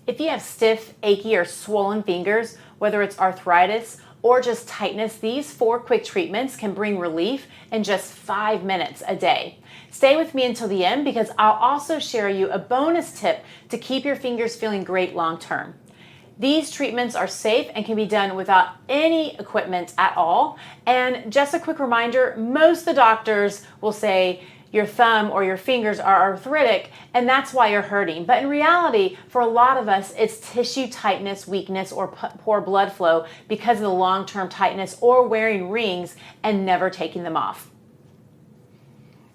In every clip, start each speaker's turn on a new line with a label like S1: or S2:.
S1: If you have stiff, achy, or swollen fingers, whether it's arthritis or just tightness, these 4 quick treatments can bring relief in just 5 minutes a day. Stay with me until the end because I'll also share you a bonus tip to keep your fingers feeling great long term. These treatments are safe and can be done without any equipment at all. And just a quick reminder, most of the doctors will say your thumb or your fingers are arthritic and that's why you're hurting. But in reality, for a lot of us, it's tissue tightness, weakness, or poor blood flow because of the long-term tightness or wearing rings and never taking them off.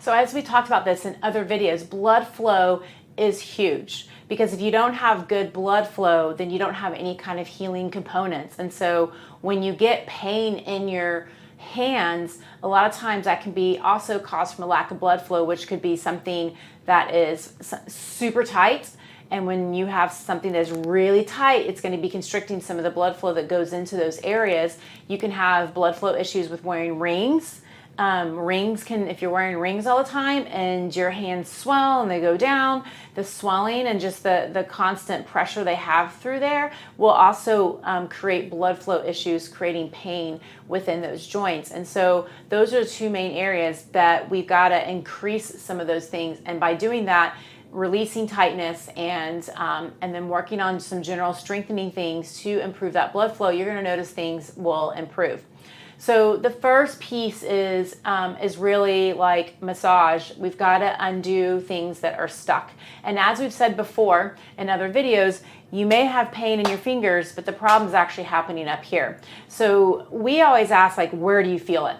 S1: So as we talked about this in other videos, blood flow is huge because if you don't have good blood flow, then you don't have any kind of healing components. And so when you get pain in your hands, a lot of times that can be also caused from a lack of blood flow, which could be something that is super tight. And when you have something that's really tight, it's going to be constricting some of the blood flow that goes into those areas. You can have blood flow issues with wearing rings. Rings can, if you're wearing rings all the time and your hands swell and they go down, the swelling and just the constant pressure they have through there will also create blood flow issues, creating pain within those joints. And so those are the 2 main areas that we've got to increase some of those things. And by doing that, releasing tightness and then working on some general strengthening things to improve that blood flow, you're going to notice things will improve. So the first piece is really like massage. We've got to undo things that are stuck. And as we've said before in other videos, you may have pain in your fingers, but the problem is actually happening up here. So we always ask, like, where do you feel it?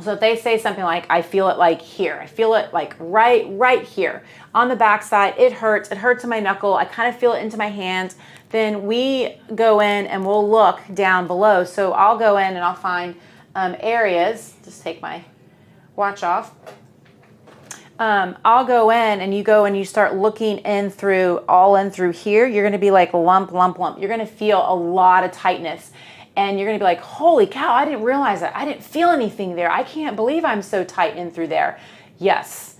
S1: So if they say something like, I feel it like here, I feel it like right here on the back side, it hurts in my knuckle, I kind of feel it into my hand, then we go in and we'll look down below. So I'll go in and I'll find areas, just take my watch off. I'll go in and you go and you start looking in through here. You're going to be like lump. You're going to feel a lot of tightness. And you're going to be like, holy cow, I didn't realize that. I didn't feel anything there. I can't believe I'm so tight in through there. Yes,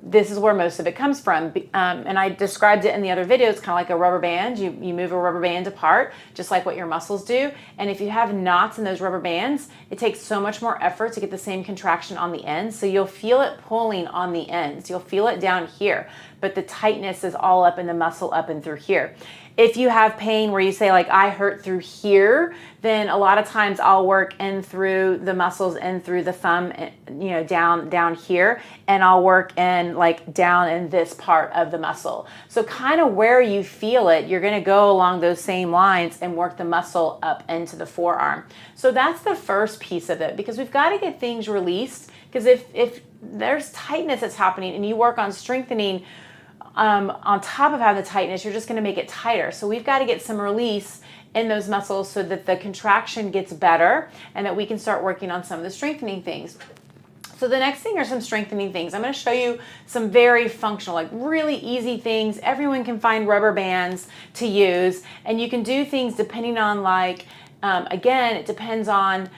S1: this is where most of it comes from. And I described it in the other video. It's kind of like a rubber band. You move a rubber band apart, just like what your muscles do. And if you have knots in those rubber bands, it takes so much more effort to get the same contraction on the ends. So you'll feel it pulling on the ends. You'll feel it down here. But the tightness is all up in the muscle up and through here. If you have pain where you say like, I hurt through here, then a lot of times I'll work in through the muscles and through the thumb, you know, down here, and I'll work in like down in this part of the muscle. So kind of where you feel it, you're going to go along those same lines and work the muscle up into the forearm. So that's the first piece of it, because we've got to get things released, because if there's tightness that's happening and you work on strengthening on top of having the tightness, you're just going to make it tighter. So we've got to get some release in those muscles so that the contraction gets better and that we can start working on some of the strengthening things. So the next thing are some strengthening things. I'm going to show you some very functional, like really easy things. Everyone can find rubber bands to use, and you can do things depending on like, again, it depends on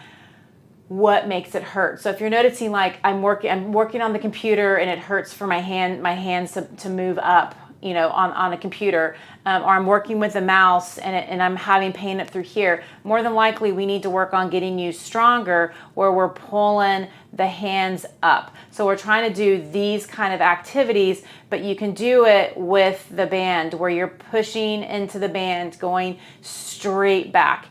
S1: what makes it hurt. So if you're noticing like I'm working on the computer and it hurts for my hands to move up, you know, on a computer, or I'm working with a mouse and I'm having pain up through here, more than likely we need to work on getting you stronger where we're pulling the hands up. So we're trying to do these kind of activities, but you can do it with the band where you're pushing into the band, going straight back.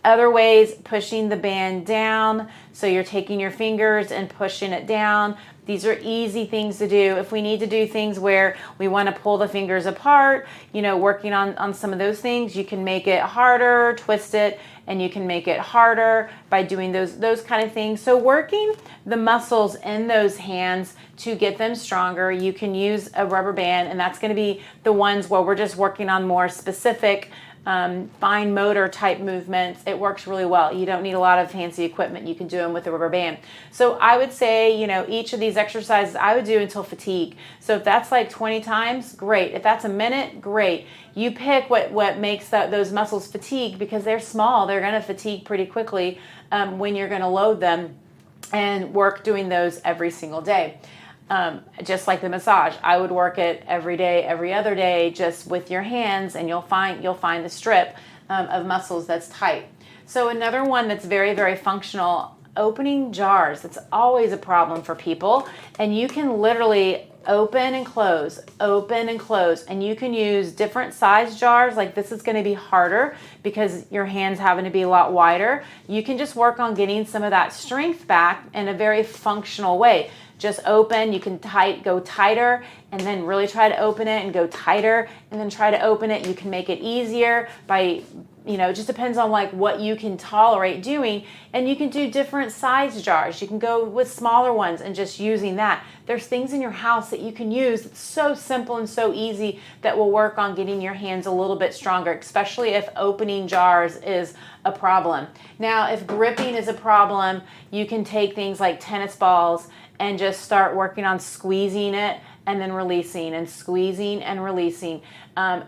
S1: Other ways, pushing the band down. So you're taking your fingers and pushing it down. These are easy things to do. If we need to do things where we want to pull the fingers apart, you know, working on some of those things, you can make it harder, twist it, and you can make it harder by doing those kind of things. So working the muscles in those hands to get them stronger, you can use a rubber band, and that's going to be the ones where we're just working on more specific fine motor type movements. It works really well. You don't need a lot of fancy equipment. You can do them with a rubber band. So I would say, you know, each of these exercises I would do until fatigue. So if that's like 20 times, great. If that's a minute, great. You pick what makes those muscles fatigue, because they're small. They're going to fatigue pretty quickly when you're going to load them. and work doing those every single day. Just like the massage, I would work it every day, every other day, just with your hands, and you'll find the strip of muscles that's tight. So another one that's very, very functional, opening jars. That's always a problem for people, and you can literally open and close, and you can use different size jars. Like this is going to be harder because your hands having to be a lot wider. You can just work on getting some of that strength back in a very functional way. Just open, you can go tighter, and then really try to open it and go tighter, and then try to open it. You can make it easier by, it just depends on like what you can tolerate doing, and you can do different size jars. You can go with smaller ones and just using that. There's things in your house that you can use that's so simple and so easy that will work on getting your hands a little bit stronger, especially if opening jars is a problem. Now, if gripping is a problem, you can take things like tennis balls and just start working on squeezing it and then releasing, and squeezing and releasing.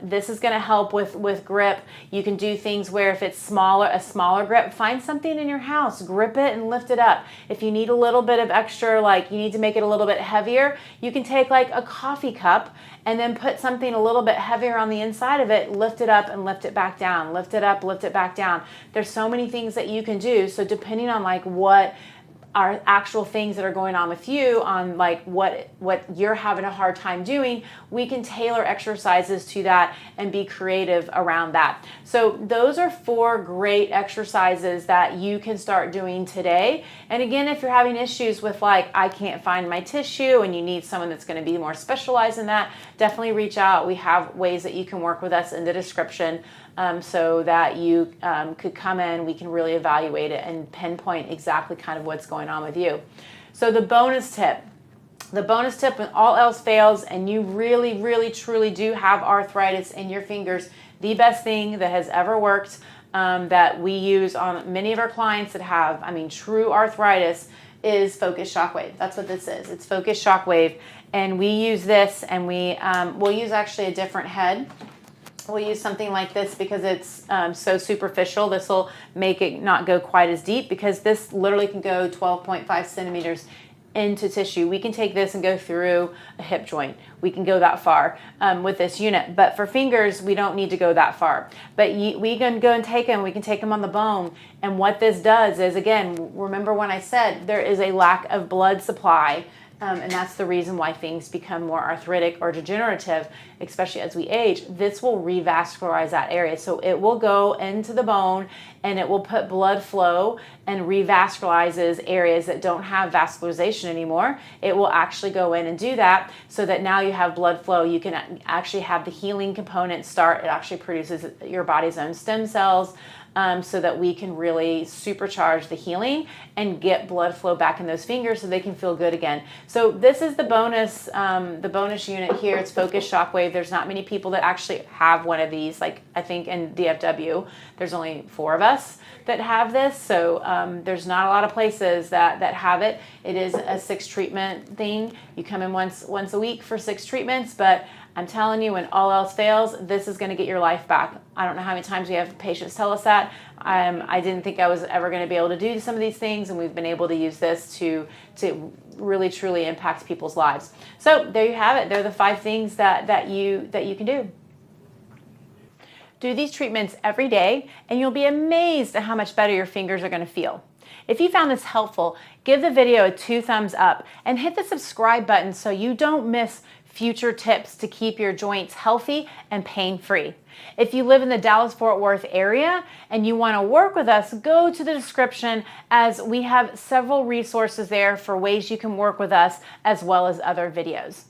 S1: This is going to help with grip. You can do things where if it's a smaller grip, find something in your house, grip it and lift it up. If you need a little bit of extra, like you need to make it a little bit heavier, you can take like a coffee cup and then put something a little bit heavier on the inside of it, lift it up and lift it back down, lift it up, lift it back down. There's so many things that you can do. So depending on like what are actual things that are going on with you, on like what you're having a hard time doing, we can tailor exercises to that and be creative around that. So those are 4 great exercises that you can start doing today. And again, if you're having issues with like, I can't find my tissue, and you need someone that's going to be more specialized in that, definitely reach out. We have ways that you can work with us in the description, so that you could come in, we can really evaluate it and pinpoint exactly kind of what's going on with you. So the bonus tip, when all else fails and you really, really, truly do have arthritis in your fingers, the best thing that has ever worked, that we use on many of our clients that have, true arthritis, is Focus Shockwave. That's what this is. It's Focus Shockwave. And we use this, and we'll use actually a different head. We'll use something like this because it's so superficial. This will make it not go quite as deep, because this literally can go 12.5 centimeters into tissue. We can take this and go through a hip joint. We can go that far with this unit. But for fingers, we don't need to go that far. But we can go and take them. We can take them on the bone. And what this does is, again, remember when I said there is a lack of blood supply, and that's the reason why things become more arthritic or degenerative, especially as we age. This will revascularize that area. So it will go into the bone, and it will put blood flow and revascularizes areas that don't have vascularization anymore. It will actually go in and do that, so that now you have blood flow. You can actually have the healing component start. It actually produces your body's own stem cells, so that we can really supercharge the healing and get blood flow back in those fingers so they can feel good again. So this is the bonus unit here. It's Focus Shockwave. There's not many people that actually have one of these. Like, I think in DFW, there's only 4 of us that have this. So there's not a lot of places that have it. It is a 6 treatment thing. You come in once a week for 6 treatments, but I'm telling you, when all else fails, this is going to get your life back. I don't know how many times we have patients tell us that. I didn't think I was ever going to be able to do some of these things, and we've been able to use this to really, truly impact people's lives. So there you have it. They're the 5 things that you can do. Do these treatments every day, and you'll be amazed at how much better your fingers are going to feel. If you found this helpful, give the video a 2 thumbs up and hit the subscribe button so you don't miss future tips to keep your joints healthy and pain-free. If you live in the Dallas-Fort Worth area and you want to work with us, go to the description, as we have several resources there for ways you can work with us, as well as other videos.